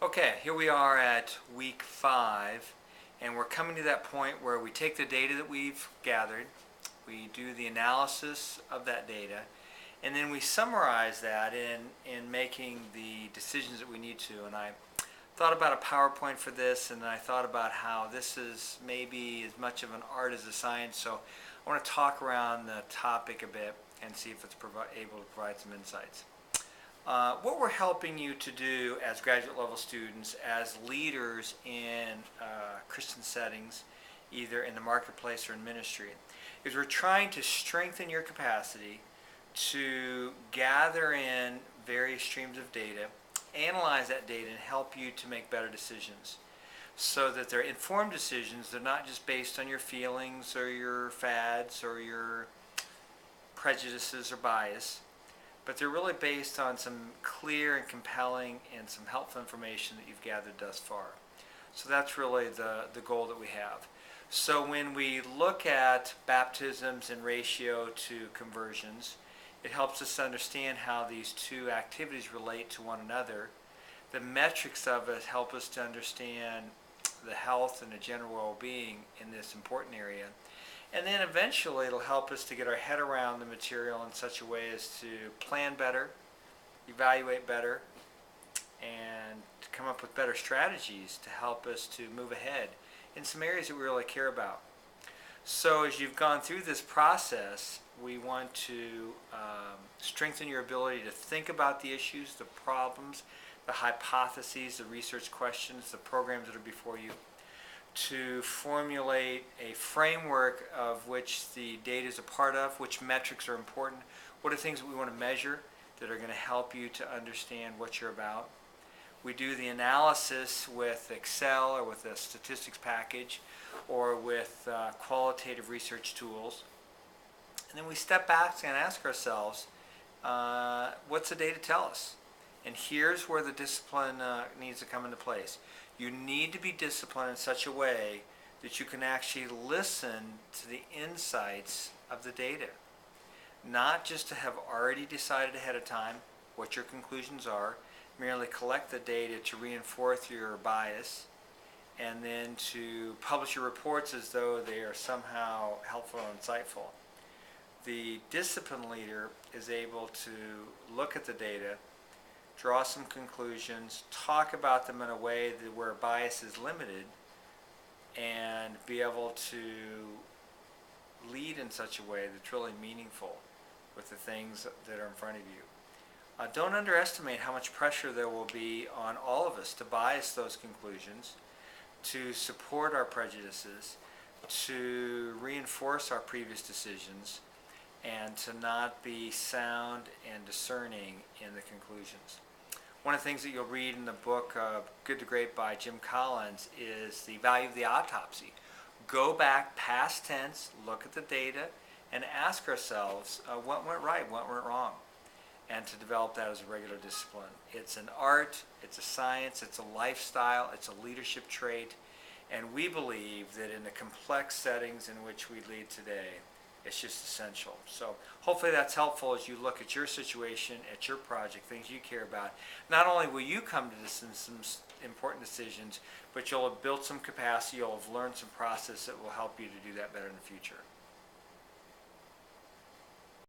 Okay, here we are at week 5, and we're coming to that point where we take the data that we've gathered, we do the analysis of that data, and then we summarize that in making the decisions that we need to. And I thought about a PowerPoint for this, and I thought about how this is maybe as much of an art as a science, so I want to talk around the topic a bit and see if it's able to provide some insights. What we're helping you to do as graduate level students, as leaders in Christian settings, either in the marketplace or in ministry, is we're trying to strengthen your capacity to gather in various streams of data, analyze that data, and help you to make better decisions so that they're informed decisions. They're not just based on your feelings or your fads or your prejudices or bias, but they're really based on some clear and compelling and some helpful information that you've gathered thus far. So that's really the goal that we have. So when we look at baptisms in ratio to conversions, it helps us understand how these two activities relate to one another. The metrics of it help us to understand the health and the general well-being in this important area. And then eventually it'll help us to get our head around the material in such a way as to plan better, evaluate better, and to come up with better strategies to help us to move ahead in some areas that we really care about. So as you've gone through this process, we want to strengthen your ability to think about the issues, the problems, the hypotheses, the research questions, the programs that are before you, to formulate a framework of which the data is a part of, which metrics are important, what are things that we want to measure that are going to help you to understand what you're about. We do the analysis with Excel or with a statistics package or with qualitative research tools. And then we step back and ask ourselves, what's the data tell us? And here's where the discipline needs to come into place. You need to be disciplined in such a way that you can actually listen to the insights of the data. Not just to have already decided ahead of time what your conclusions are, merely collect the data to reinforce your bias, and then to publish your reports as though they are somehow helpful and insightful. The discipline leader is able to look at the data, draw some conclusions, talk about them in a way that where bias is limited, and be able to lead in such a way that's really meaningful with the things that are in front of you. Don't underestimate how much pressure there will be on all of us to bias those conclusions, to support our prejudices, to reinforce our previous decisions, and to not be sound and discerning in the conclusions. One of the things that you'll read in the book Good to Great by Jim Collins is the value of the autopsy. Go back past tense, look at the data, and ask ourselves what went right, what went wrong, and to develop that as a regular discipline. It's an art, it's a science, it's a lifestyle, it's a leadership trait, and we believe that in the complex settings in which we lead today, it's just essential. So hopefully that's helpful as you look at your situation, at your project, things you care about. Not only will you come to some important decisions, but you'll have built some capacity, you'll have learned some process that will help you to do that better in the future.